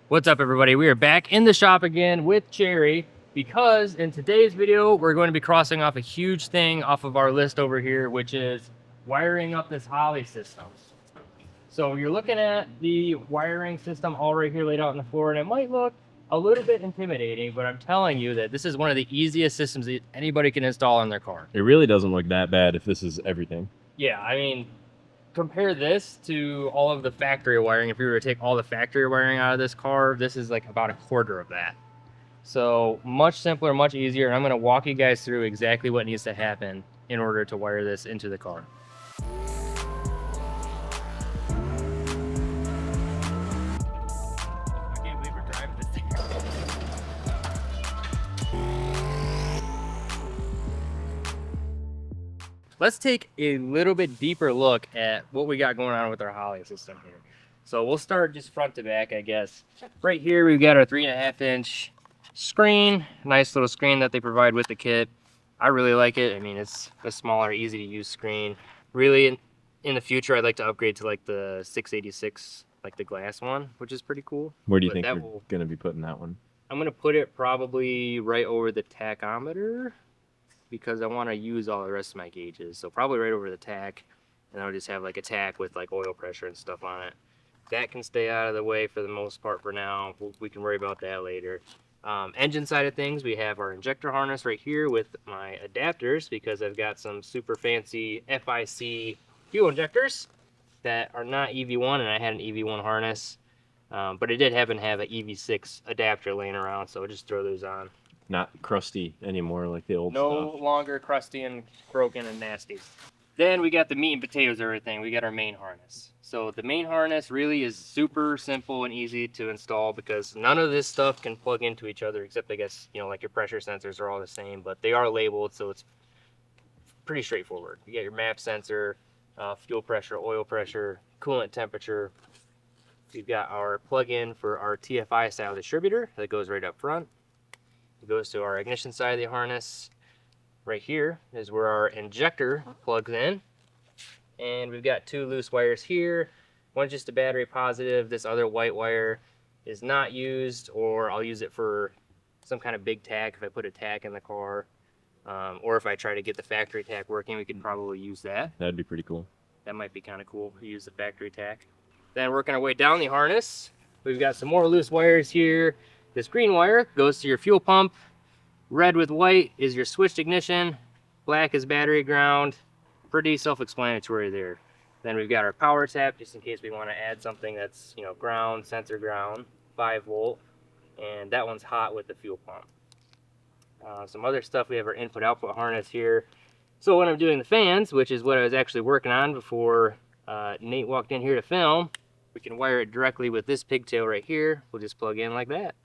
What's up, everybody? We are back in the shop again with Cherry because in today's video we're going to be crossing off a huge thing off of our list over here, which is wiring up this Holley system. So you're looking at the wiring system all right here laid out on the floor, and it might look a little bit intimidating, but I'm telling you that this is one of the easiest systems that anybody can install on their car. It really doesn't look that bad if this is everything. Yeah, I mean, compare this to all of the factory wiring. If you were to take all the factory wiring out of this car, this is like about a quarter of that. So much simpler, much easier. And I'm going to walk you guys through exactly what needs to happen in order to wire this into the car. I can't believe we're driving this thing. Let's take a little bit deeper look at what we got going on with our Holley system here. So we'll start just front to back, I guess. Right here, we've got our 3.5-inch screen. Nice little screen that they provide with the kit. I really like it. I mean, it's a smaller, easy to use screen. Really, in the future, I'd like to upgrade to like the 686, like the glass one, which is pretty cool. Where do you think you're going to be putting that one? I'm going to put it probably right over the tachometer, because I want to use all the rest of my gauges. So probably right over the tack, and I'll just have like a tack with like oil pressure and stuff on it. That can stay out of the way for the most part for now. We can worry about that later. Engine side of things, we have our injector harness right here with my adapters, because I've got some super fancy FIC fuel injectors that are not EV1, and I had an EV1 harness, but I did happen to have an EV6 adapter laying around, so I'll just throw those on. Not crusty anymore like the old stuff. No longer crusty and broken and nasty. Then we got the meat and potatoes of everything. We got our main harness. So the main harness really is super simple and easy to install, because none of this stuff can plug into each other, except I guess, you know, like your pressure sensors are all the same, but they are labeled, so it's pretty straightforward. You get your map sensor, fuel pressure, oil pressure, coolant temperature. We've got our plug-in for our TFI style distributor that goes right up front. It goes to our ignition side of the harness. Right here is where our injector plugs in. And we've got two loose wires here. One's just a battery positive. This other white wire is not used, or I'll use it for some kind of big tack if I put a tack in the car. Or if I try to get the factory tack working, we could probably use that. That'd be pretty cool. That might be kind of cool to use the factory tack. Then working our way down the harness, we've got some more loose wires here. This green wire goes to your fuel pump. Red with white is your switched ignition. Black is battery ground. Pretty self-explanatory there. Then we've got our power tap, just in case we want to add something that's, you know, ground, sensor ground, 5 volt. And that one's hot with the fuel pump. Some other stuff, we have our input-output harness here. So when I'm doing the fans, which is what I was actually working on before Nate walked in here to film, we can wire it directly with this pigtail right here. We'll just plug in like that.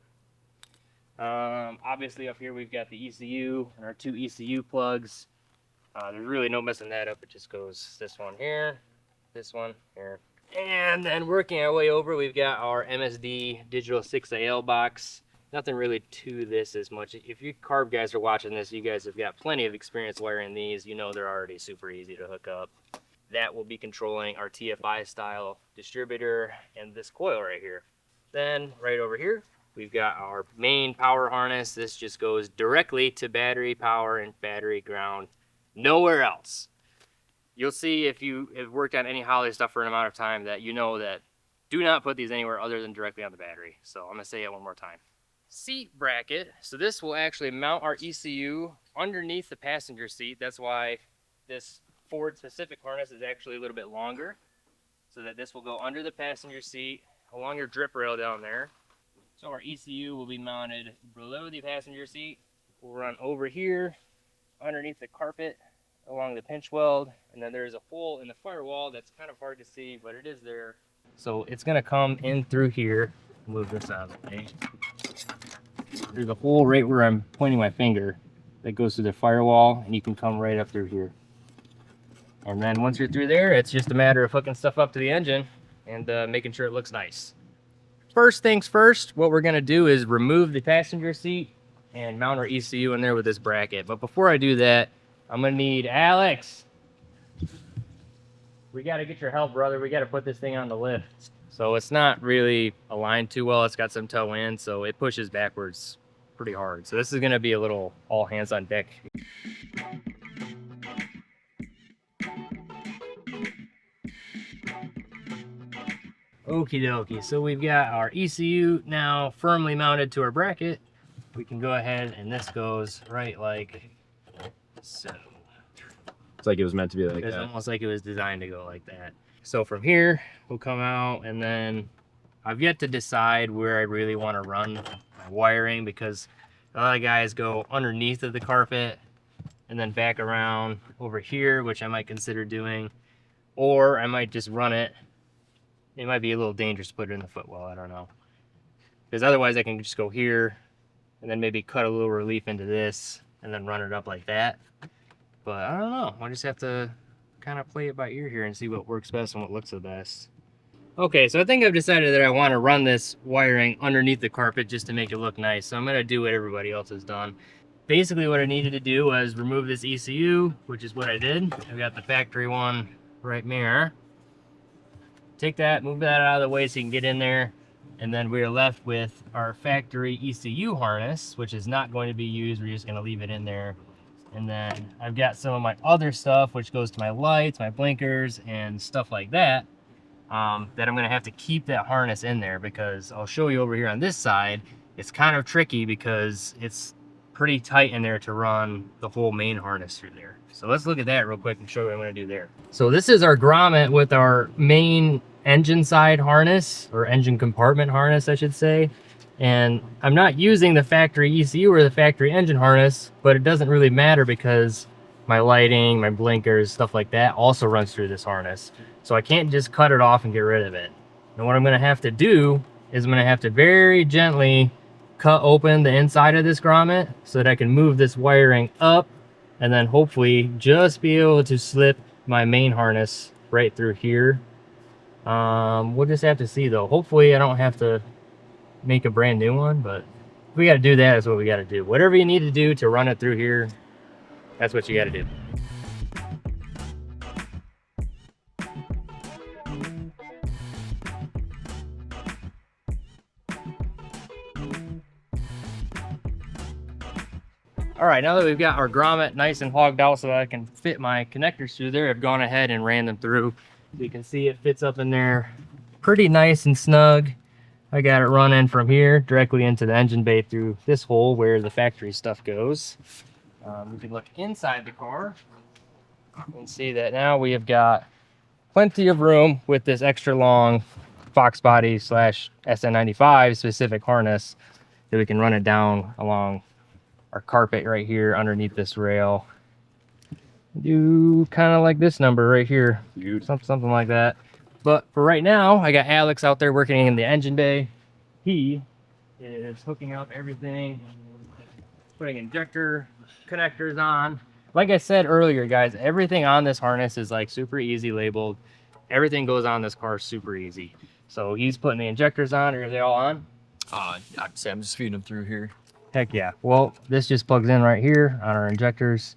Obviously up here we've got the ECU and our 2 ECU plugs. There's really no messing that up. It just goes this one here, this one here. And then working our way over, we've got our MSD digital 6AL box. Nothing really to this as much. If you carb guys are watching this, you guys have got plenty of experience wiring these. You know they're already super easy to hook up. That will be controlling our TFI style distributor and this coil right here. Then right over here, we've got our main power harness. This just goes directly to battery power and battery ground, nowhere else. You'll see if you have worked on any Holley stuff for an amount of time that you know that do not put these anywhere other than directly on the battery. So I'm gonna say it one more time. Seat bracket. So this will actually mount our ECU underneath the passenger seat. That's why this Ford specific harness is actually a little bit longer, so that this will go under the passenger seat along your drip rail down there. So our ECU will be mounted below the passenger seat. We'll run over here underneath the carpet along the pinch weld, and then there's a hole in the firewall that's kind of hard to see, but it is there. So it's going to come in through here. Move this out of the way. There's a hole right where I'm pointing my finger that goes through the firewall, and you can come right up through here. And then once you're through there, it's just a matter of hooking stuff up to the engine and making sure it looks nice. First things first, what we're going to do is remove the passenger seat and mount our ECU in there with this bracket. But before I do that, I'm going to need Alex. We got to get your help, brother. We got to put this thing on the lift. So it's not really aligned too well. It's got some toe in, so it pushes backwards pretty hard. So this is gonna be a little all hands on deck. Okie dokie, so we've got our ECU now firmly mounted to our bracket. We can go ahead and this goes right like so. It's like it was meant to be like It's that. almost like it was designed to go like that. So from here, we'll come out, and then I've yet to decide where I really want to run my wiring, because a lot of guys go underneath of the carpet and then back around over here, which I might consider doing, or I might just run it. It might be a little dangerous to put it in the footwell, I don't know. Because otherwise I can just go here and then maybe cut a little relief into this and then run it up like that. But I don't know, I just have to kind of play it by ear here and see what works best and what looks the best. Okay, so I think I've decided that I want to run this wiring underneath the carpet just to make it look nice. So I'm going to do what everybody else has done. Basically what I needed to do was remove this ECU, which is what I did. I've got the factory one right there. Take that, move that out of the way so you can get in there. And then we're left with our factory ECU harness, which is not going to be used. We're just going to leave it in there. And then I've got some of my other stuff, which goes to my lights, my blinkers, and stuff like that, that I'm going to have to keep that harness in there, because I'll show you over here on this side. It's kind of tricky because it's pretty tight in there to run the whole main harness through there. So let's look at that real quick and show you what I'm going to do there. So this is our grommet with our main engine side harness, or engine compartment harness, I should say. And I'm not using the factory ECU or the factory engine harness, but it doesn't really matter because my lighting, my blinkers, stuff like that also runs through this harness. So I can't just cut it off and get rid of it. And what I'm going to have to do is I'm going to have to very gently cut open the inside of this grommet so that I can move this wiring up, and then hopefully just be able to slip my main harness right through here. We'll just have to see though. Hopefully I don't have to make a brand new one, but if we got to do that, is what we got to do. Whatever you need to do to run it through here, that's what you got to do. All right, now that we've got our grommet nice and hogged out so that I can fit my connectors through there, I've gone ahead and ran them through. You can see it fits up in there pretty nice and snug. I got it running from here directly into the engine bay through this hole where the factory stuff goes. We can look inside the car and see that now we have got plenty of room with this extra long Fox body / SN95 specific harness that we can run it down along our carpet right here underneath this rail. Do kind of like this number right here, something like that. But for right now, I got Alex out there working in the engine bay. He is hooking up everything, putting injector connectors on. Like I said earlier, guys, everything on this harness is like super easy labeled. Everything goes on this car super easy. So he's putting the injectors on. Are they all on? I'd say I'm just feeding them through here. Heck yeah. Well, this just plugs in right here on our injectors.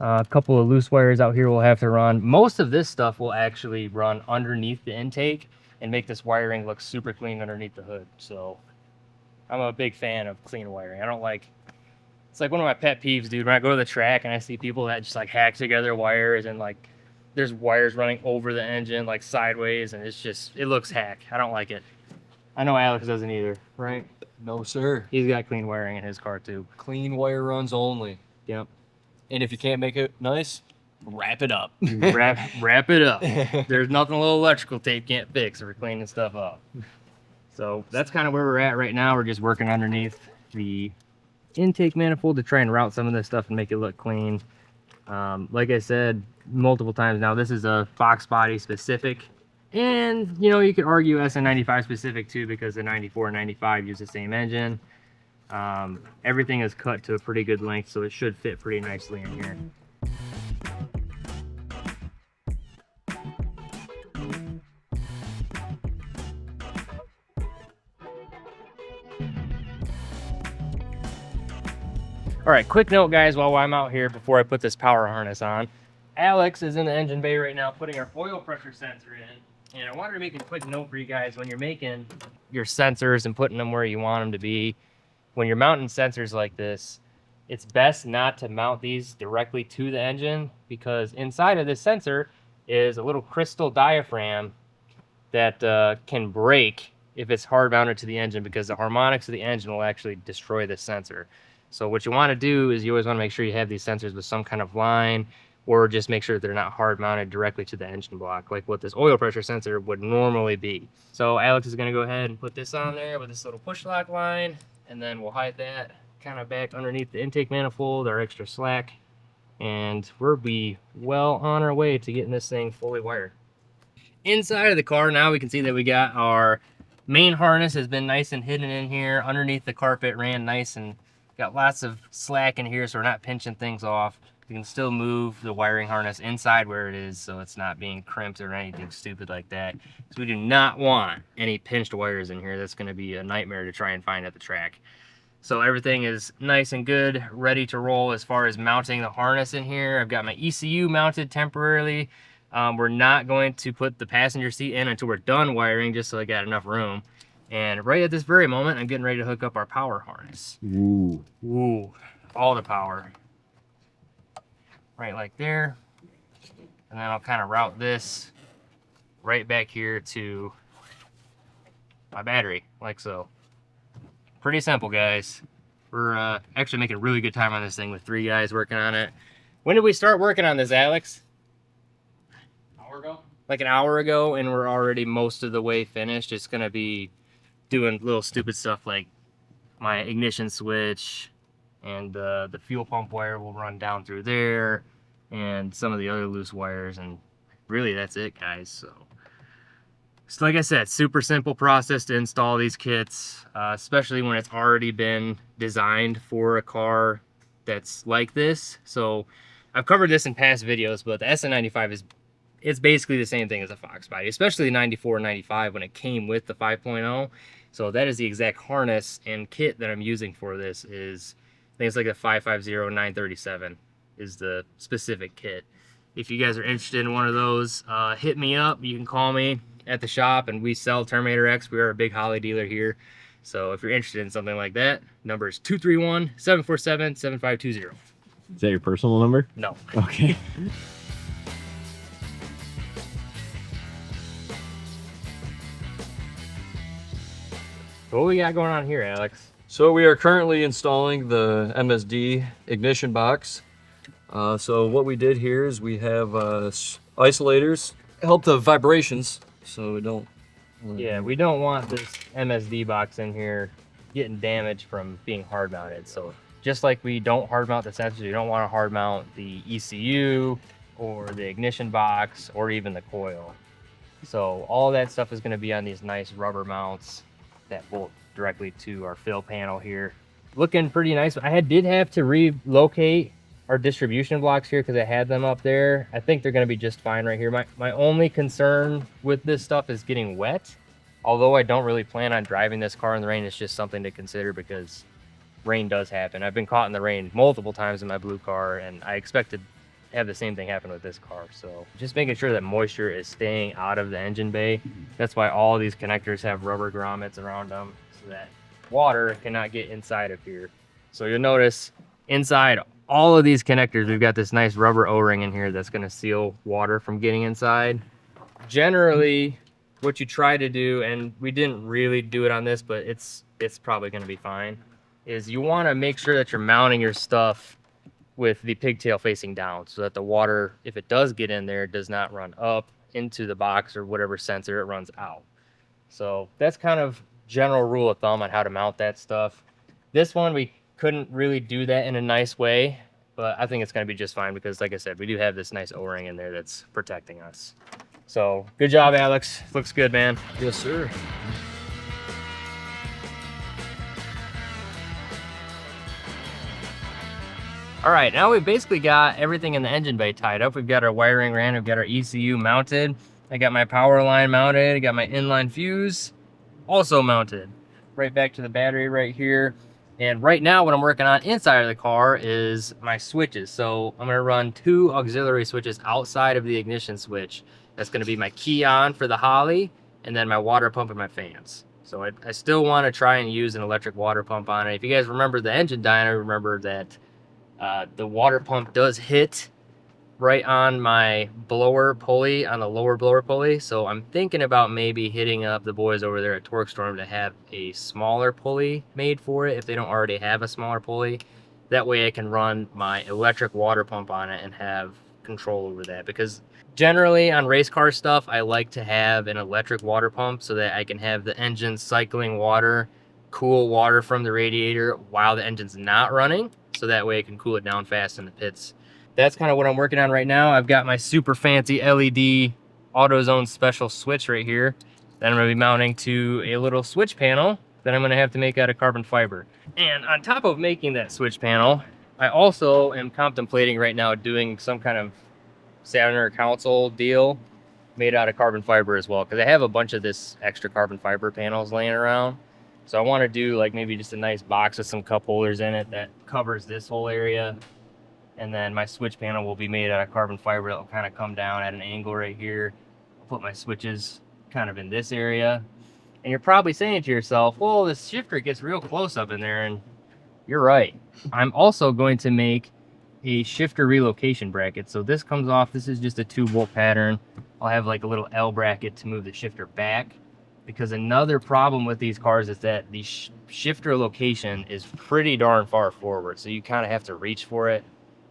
A couple of loose wires out here we'll have to run. Most of this stuff will actually run underneath the intake and make this wiring look super clean underneath the hood. So I'm a big fan of clean wiring. I don't like, it's like one of my pet peeves, dude, when I go to the track and I see people that just like hack together wires, and like there's wires running over the engine like sideways, and it's just, it looks hack. I don't like it. I know Alex doesn't either, right? No, sir. He's got clean wiring in his car too. Clean wire runs only. Yep. And if you can't make it nice, wrap it up. wrap it up. There's nothing a little electrical tape can't fix if we're cleaning stuff up. So that's kind of where we're at right now. We're just working underneath the intake manifold to try and route some of this stuff and make it look clean. Like I said multiple times now, this is a Fox body specific. And, you know, you could argue SN95 specific too, because the 94 and 95 use the same engine. Everything is cut to a pretty good length, so it should fit pretty nicely in here. All right, quick note, guys, while I'm out here before I put this power harness on. Alex is in the engine bay right now putting our oil pressure sensor in. And I wanted to make a quick note for you guys when you're making your sensors and putting them where you want them to be. When you're mounting sensors like this, it's best not to mount these directly to the engine, because inside of this sensor is a little crystal diaphragm that can break if it's hard mounted to the engine, because the harmonics of the engine will actually destroy the sensor. So what you want to do is you always want to make sure you have these sensors with some kind of line, or just make sure they're not hard mounted directly to the engine block like what this oil pressure sensor would normally be. So Alex is going to go ahead and put this on there with this little push lock line, and then we'll hide that kind of back underneath the intake manifold, our extra slack, and we'll be well on our way to getting this thing fully wired. Inside of the car now, we can see that we got our main harness has been nice and hidden in here underneath the carpet, ran nice and got lots of slack in here, so we're not pinching things off. We can still move the wiring harness inside where it is, so it's not being crimped or anything stupid like that. So we do not want any pinched wires in here. That's going to be a nightmare to try and find at the track. So everything is nice and good, ready to roll as far as mounting the harness in here. I've got my ECU mounted temporarily. We're not going to put the passenger seat in until we're done wiring, just so I got enough room. And right at this very moment, I'm getting ready to hook up our power harness. Ooh. Ooh, all the power. Right like there. And then I'll kind of route this right back here to my battery, like so. Pretty simple, guys. We're actually making really good time on this thing with 3 guys working on it. When did we start working on this, Alex? Like an hour ago, and we're already most of the way finished. It's gonna be doing little stupid stuff like my ignition switch, and the fuel pump wire will run down through there, and some of the other loose wires, and really that's it, guys. So like I said, super simple process to install these kits, especially when it's already been designed for a car that's like this. So I've covered this in past videos, but the SN95 it's basically the same thing as a Fox body, especially the 94 and 95 when it came with the 5.0. So that is the exact harness and kit that I'm using for this. I think it's like the 550-937 is the specific kit. If you guys are interested in one of those, hit me up. You can call me at the shop, and we sell Terminator X. We are a big Holly dealer here. So if you're interested in something like that, number is 231-747-7520. Is that your personal number? No. Okay. What we got going on here, Alex? So we are currently installing the MSD ignition box. So what we did here is we have isolators, help the vibrations, so we don't. Yeah, we don't want this MSD box in here getting damaged from being hard mounted. So just like we don't hard mount the sensors, we don't want to hard mount the ECU or the ignition box or even the coil. So all that stuff is going to be on these nice rubber mounts that bolt directly to our fill panel here. Looking pretty nice. I did have to relocate our distribution blocks here because I had them up there. I think they're going to be just fine right here. My only concern with this stuff is getting wet. Although I don't really plan on driving this car in the rain, it's just something to consider because rain does happen. I've been caught in the rain multiple times in my blue car, and I expect to have the same thing happen with this car. So just making sure that moisture is staying out of the engine bay. That's why all these connectors have rubber grommets around them, so that water cannot get inside of here. So you'll notice inside all of these connectors, we've got this nice rubber O-ring in here that's going to seal water from getting inside. Generally, what you try to do, and we didn't really do it on this, but it's probably going to be fine, is you want to make sure that you're mounting your stuff with the pigtail facing down so that the water, if it does get in there, does not run up into the box or whatever sensor it runs out. So that's kind of general rule of thumb on how to mount that stuff. This one, we couldn't really do that in a nice way, but I think it's going to be just fine because, like I said, we do have this nice O-ring in there that's protecting us. So good job, Alex. Looks good, man. Yes, sir. All right, now we've basically got everything in the engine bay tied up. We've got our wiring ran, we've got our ECU mounted. I got my power line mounted, I got my inline fuse also mounted. Right back to the battery right here. And right now what I'm working on inside of the car is my switches. So I'm gonna run 2 auxiliary switches outside of the ignition switch. That's going to be my key on for the Holly, and then my water pump and my fans. So I still want to try and use an electric water pump on it. If you guys remember the engine dyno, remember that the water pump does hit right on my blower pulley, on the lower blower pulley. So I'm thinking about maybe hitting up the boys over there at Torque Storm to have a smaller pulley made for it if they don't already have a smaller pulley. That way I can run my electric water pump on it and have control over that, because generally on race car stuff I like to have an electric water pump so that I can have the engine cycling water, cool water from the radiator while the engine's not running, so that way I can cool it down fast in the pits. That's kind of what I'm working on right now. I've got my super fancy LED AutoZone special switch right here that I'm going to be mounting to a little switch panel that I'm going to have to make out of carbon fiber. And on top of making that switch panel, I also am contemplating right now doing some kind of center console deal made out of carbon fiber as well, because I have a bunch of this extra carbon fiber panels laying around. So I want to do like maybe just a nice box with some cup holders in it that covers this whole area. And then my switch panel will be made out of carbon fiber that will kind of come down at an angle right here. I'll put my switches kind of in this area. And you're probably saying to yourself, well, this shifter gets real close up in there, and you're right. I'm also going to make a shifter relocation bracket. So this comes off, this is just a 2-bolt pattern. I'll have like a little L bracket to move the shifter back, because another problem with these cars is that the shifter location is pretty darn far forward. So you kind of have to reach for it.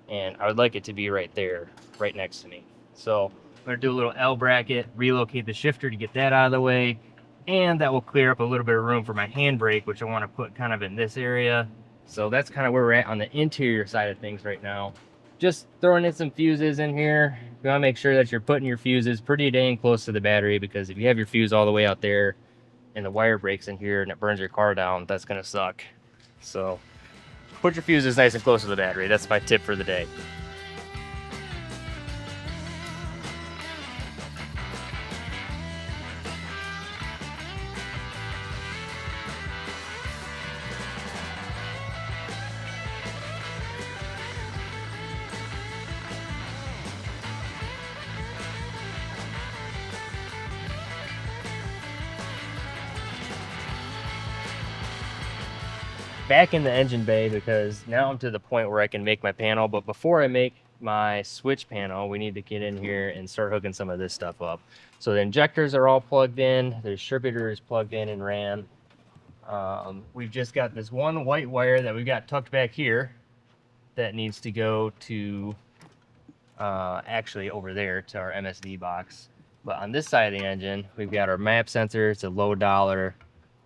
And I would like it to be right there, right next to me. So I'm gonna do a little L bracket, relocate the shifter to get that out of the way. And that will clear up a little bit of room for my handbrake, which I want to put kind of in this area. So that's kind of where we're at on the interior side of things right now. Just throwing in some fuses in here. You want to make sure that you're putting your fuses pretty dang close to the battery, because if you have your fuse all the way out there and the wire breaks in here and it burns your car down, that's going to suck. So put your fuses nice and close to the battery. That's my tip for the day. Back in the engine bay, because now I'm to the point where I can make my panel. But before I make my switch panel, we need to get in here and start hooking some of this stuff up. So the injectors are all plugged in, the distributor is plugged in and ran. We've just got this one white wire that we've got tucked back here that needs to go to actually over there to our MSD box. But on this side of the engine, we've got our map sensor. It's a low dollar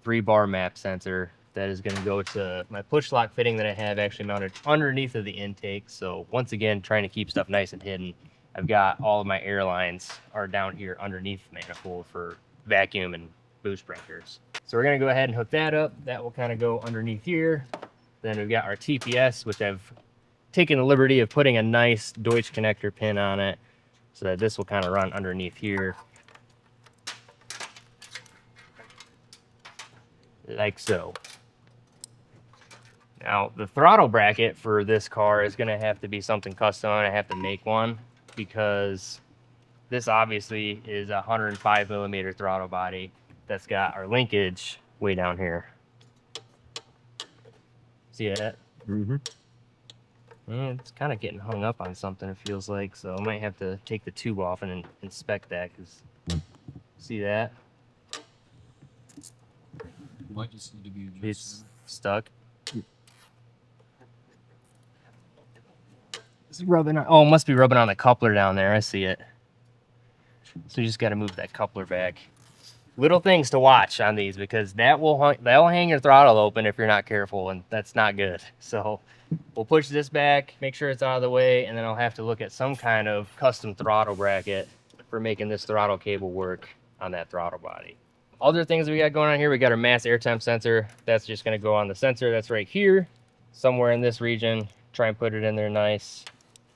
3-bar map sensor that is going to go to my push lock fitting that I have actually mounted underneath of the intake. So once again, trying to keep stuff nice and hidden. I've got all of my air lines are down here underneath the manifold for vacuum and boost sprinklers. So we're going to go ahead and hook that up. That will kind of go underneath here. Then we've got our TPS, which I've taken the liberty of putting a nice Deutsch connector pin on it so that this will kind of run underneath here. Like so. Now, the throttle bracket for this car is going to have to be something custom. I have to make one, because this obviously is a 105 millimeter throttle body that's got our linkage way down here. See that? Mm-hmm. And it's kind of getting hung up on something, it feels like. So I might have to take the tube off and inspect that, because see that? Might just need to be adjusted. It's stuck. It's rubbing on, oh, it must be rubbing on the coupler down there. I see it. So you just got to move that coupler back. Little things to watch on these, because that'll hang your throttle open if you're not careful, and that's not good. So we'll push this back, make sure it's out of the way, and then I'll have to look at some kind of custom throttle bracket for making this throttle cable work on that throttle body. Other things we got going on here, we got our mass air temp sensor. That's just going to go on the sensor that's right here, somewhere in this region. Try and put it in there nice.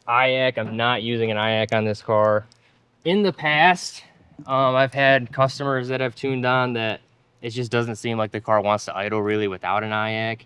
IAC, I'm not using an IAC on this car. In the past, I've had customers that have tuned on that it just doesn't seem like the car wants to idle really without an IAC.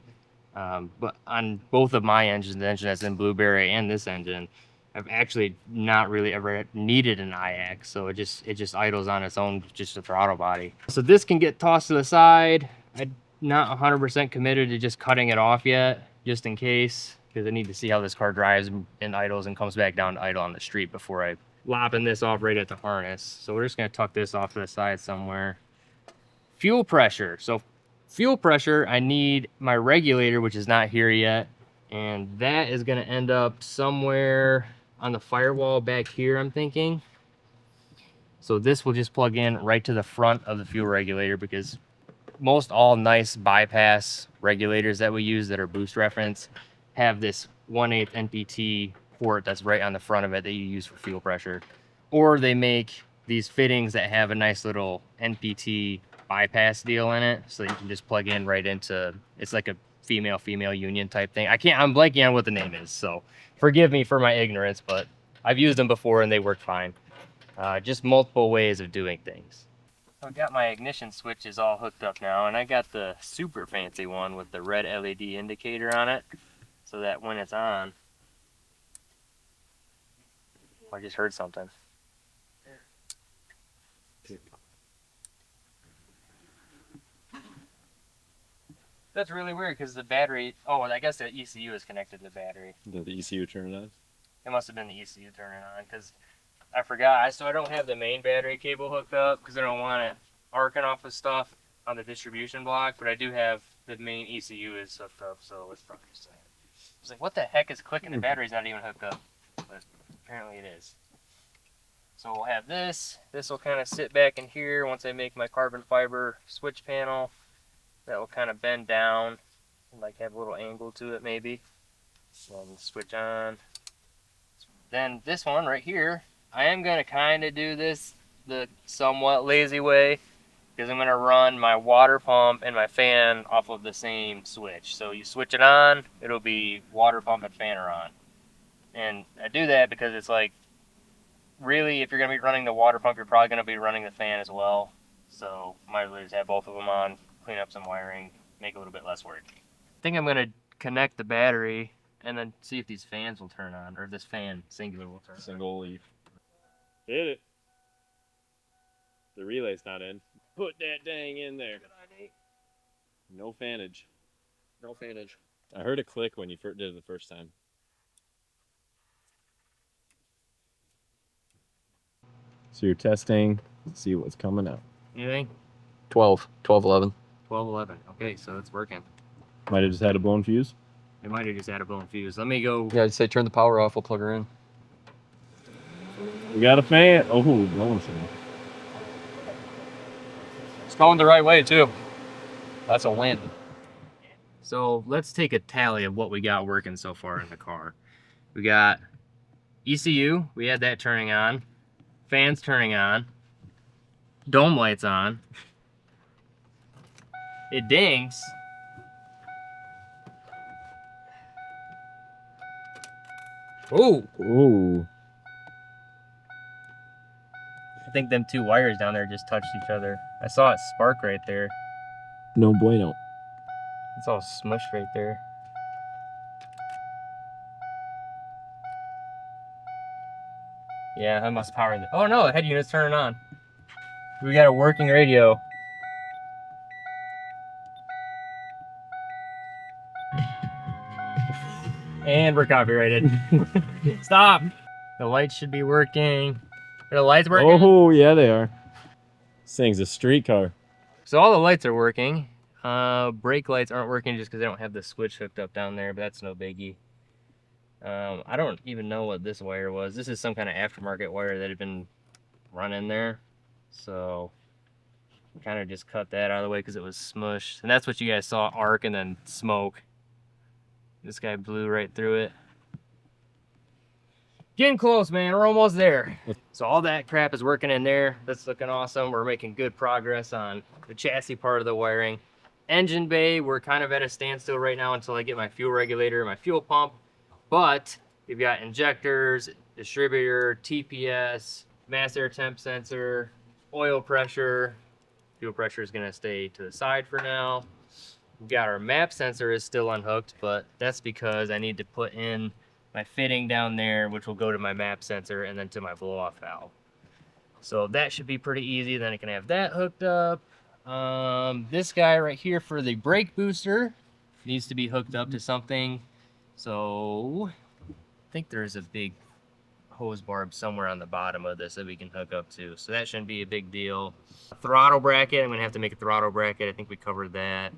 But on both of my engines, the engine that's in Blueberry and this engine, I've actually not really ever needed an IX, so it just idles on its own, just a throttle body. So this can get tossed to the side. I'm not 100% committed to just cutting it off yet, just in case, because I need to see how this car drives and idles and comes back down to idle on the street before I lopping this off right at the harness. So we're just gonna tuck this off to the side somewhere. Fuel pressure. So fuel pressure, I need my regulator, which is not here yet, and that is gonna end up somewhere on the firewall back here, I'm thinking. So this will just plug in right to the front of the fuel regulator, because most all nice bypass regulators that we use that are boost reference have this 1/8 NPT port that's right on the front of it that you use for fuel pressure. Or they make these fittings that have a nice little NPT bypass deal in it, so you can just plug in right into, it's like a female union type thing. I'm blanking on what the name is, so forgive me for my ignorance, but I've used them before and they work fine. Just multiple ways of doing things. I've got my ignition switches all hooked up now, and I got the super fancy one with the red LED indicator on it, so that when it's on, I just heard something. That's really weird because the battery, oh, I guess the ECU is connected to the battery. Did the ECU turn it on? It must have been the ECU turning on, because I forgot. So I don't have the main battery cable hooked up because I don't want it arcing off of stuff on the distribution block, but I do have the main ECU is hooked up, so it's probably just saying. I was like, what the heck is clicking? The battery's not even hooked up, but apparently it is. So we'll have this. This will kind of sit back in here once I make my carbon fiber switch panel. That will kind of bend down, like have a little angle to it maybe. And switch on. Then this one right here, I am going to kind of do this the somewhat lazy way, because I'm going to run my water pump and my fan off of the same switch. So you switch it on, it'll be water pump and fan are on. And I do that because it's like, really, if you're going to be running the water pump, you're probably going to be running the fan as well. So might as well just have both of them on, clean up some wiring, make it a little bit less work. I think I'm going to connect the battery and then see if these fans will turn on, or if this fan, singular, will turn on. Single leaf. Hit it. The relay's not in. Put that dang in there. No fanage. No fanage. I heard a click when you did it the first time. So you're testing, see what's coming out. Anything? 12, 11. 12, 11. Okay, so it's working. Might have just had a blown fuse. It might have just had a blown fuse. Let me go. Yeah, I'd say turn the power off, we'll plug her in. We got a fan. Oh, blowing some. It's going the right way, too. That's a win. So let's take a tally of what we got working so far in the car. We got ECU, we had that turning on. Fans turning on. Dome lights on. It dings. Ooh! Ooh. I think them two wires down there just touched each other. I saw it spark right there. No bueno. It's all smushed right there. Yeah, I must power the. Oh no, the head unit's turning on. We got a working radio. And we're copyrighted. Stop! The lights should be working. Are the lights working? Oh, yeah, they are. This thing's a street car. So all the lights are working. Brake lights aren't working just because I don't have the switch hooked up down there, but that's no biggie. I don't even know what this wire was. This is some kind of aftermarket wire that had been run in there. So kind of just cut that out of the way because it was smushed. And that's what you guys saw, arc and then smoke. This guy blew right through it. Getting close, man. We're almost there. So all that crap is working in there. That's looking awesome. We're making good progress on the chassis part of the wiring. Engine bay, we're kind of at a standstill right now until I get my fuel regulator and my fuel pump. But we've got injectors, distributor, TPS, mass air temp sensor, oil pressure. Fuel pressure is going to stay to the side for now. We've got our map sensor is still unhooked, but that's because I need to put in my fitting down there, which will go to my map sensor and then to my blow-off valve. So that should be pretty easy. Then I can have that hooked up. This guy right here for the brake booster needs to be hooked up to something. So I think there's a big hose barb somewhere on the bottom of this that we can hook up to. So that shouldn't be a big deal. Throttle bracket, I'm gonna have to make a throttle bracket. I think we covered that.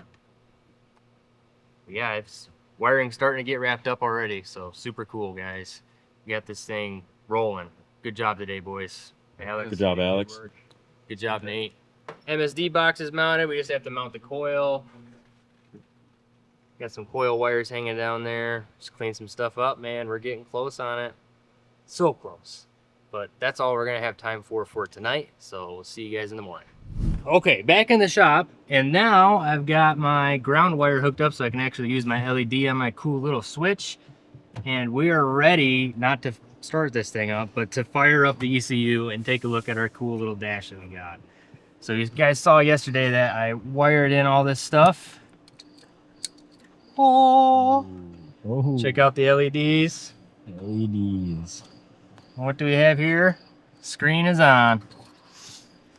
But yeah, it's wiring starting to get wrapped up already. So super cool, guys. We got this thing rolling. Good job today, boys. Alex. Good job, Alex. Good job, Nate. MSD box is mounted. We just have to mount the coil. Got some coil wires hanging down there. Just clean some stuff up, man. We're getting close on it. So close. But that's all we're going to have time for tonight. So we'll see you guys in the morning. Okay, back in the shop. And now I've got my ground wire hooked up so I can actually use my LED on my cool little switch. And we are ready, not to start this thing up, but to fire up the ECU and take a look at our cool little dash that we got. So you guys saw yesterday that I wired in all this stuff. Oh, check out the LEDs. LEDs. What do we have here? Screen is on.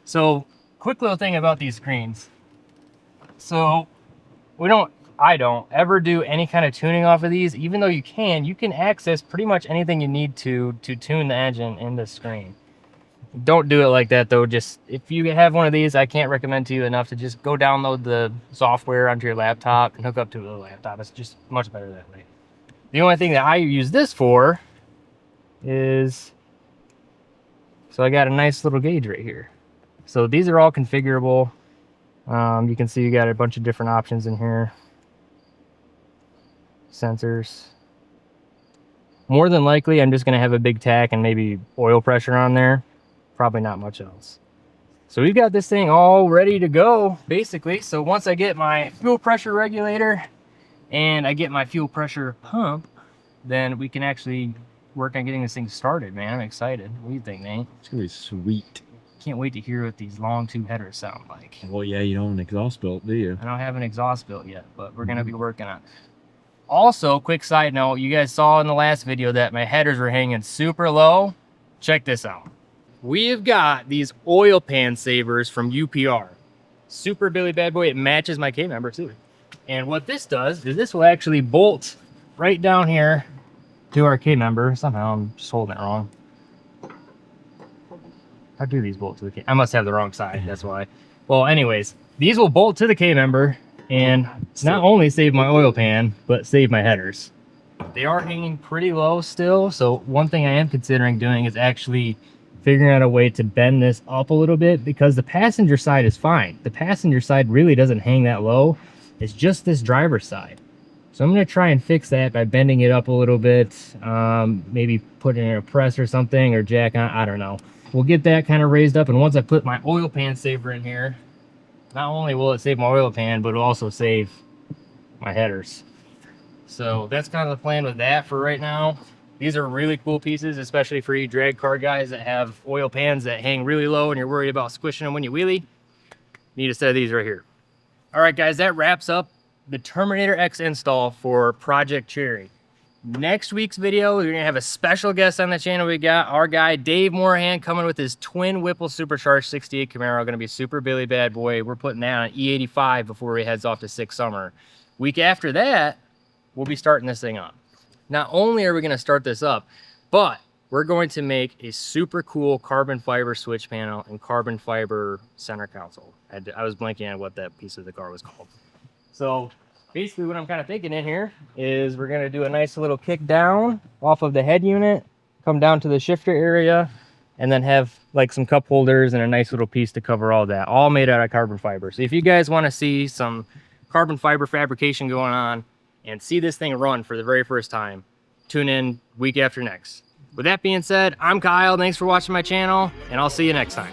So quick little thing about these screens. So I don't ever do any kind of tuning off of these. Even though you can access pretty much anything you need to tune the engine in the screen. Don't do it like that though. Just if you have one of these, I can't recommend to you enough to just go download the software onto your laptop and hook up to the laptop. It's just much better that way. The only thing that I use this for is, so I got a nice little gauge right here. So these are all configurable. You can see you got a bunch of different options in here. Sensors. More than likely, I'm just going to have a big tack and maybe oil pressure on there. Probably not much else. So we've got this thing all ready to go, basically. So once I get my fuel pressure regulator and I get my fuel pressure pump, then we can actually work on getting this thing started, man. I'm excited. What do you think, Nate? It's gonna be sweet. Can't wait to hear what these long tube headers sound like. Well, yeah, you don't have an exhaust built, do you? I don't have an exhaust built yet, but we're gonna be working on it. Also, quick side note, you guys saw in the last video that my headers were hanging super low. Check this out. We have got these oil pan savers from UPR. Super Billy bad boy. It matches my K member too. And what this does is this will actually bolt right down here to our K member. Somehow I'm just holding it wrong. How do these bolt to the K? I must have the wrong side, that's why. Well, anyways, these will bolt to the K member and not only save my oil pan, but save my headers. They are hanging pretty low still, so one thing I am considering doing is actually figuring out a way to bend this up a little bit, because the passenger side is fine. The passenger side really doesn't hang that low. It's just this driver's side. So I'm going to try and fix that by bending it up a little bit, maybe putting in a press or something, or jack on, I don't know. We'll get that kind of raised up, and once I put my oil pan saver in here, not only will it save my oil pan, but it'll also save my headers. So that's kind of the plan with that for right now. These are really cool pieces, especially for you drag car guys that have oil pans that hang really low and you're worried about squishing them when you wheelie. Need a set of these right here. All right, guys, that wraps up the Terminator X install for Project Cherry. Next week's video, we're gonna have a special guest on the channel. We got our guy Dave Morahan coming with his twin Whipple supercharged 68 Camaro. Gonna be super Billy bad boy. We're putting that on E85 before he heads off to 6 Summer. Week after that, we'll be starting this thing up. Not only are we gonna start this up, but we're going to make a super cool carbon fiber switch panel and carbon fiber center console. I was blanking on what that piece of the car was called. So basically what I'm kind of thinking in here is we're going to do a nice little kick down off of the head unit, come down to the shifter area, and then have like some cup holders and a nice little piece to cover all that, all made out of carbon fiber. So if you guys want to see some carbon fiber fabrication going on and see this thing run for the very first time, tune in week after next. With that being said, I'm Kyle. Thanks for watching my channel, and I'll see you next time.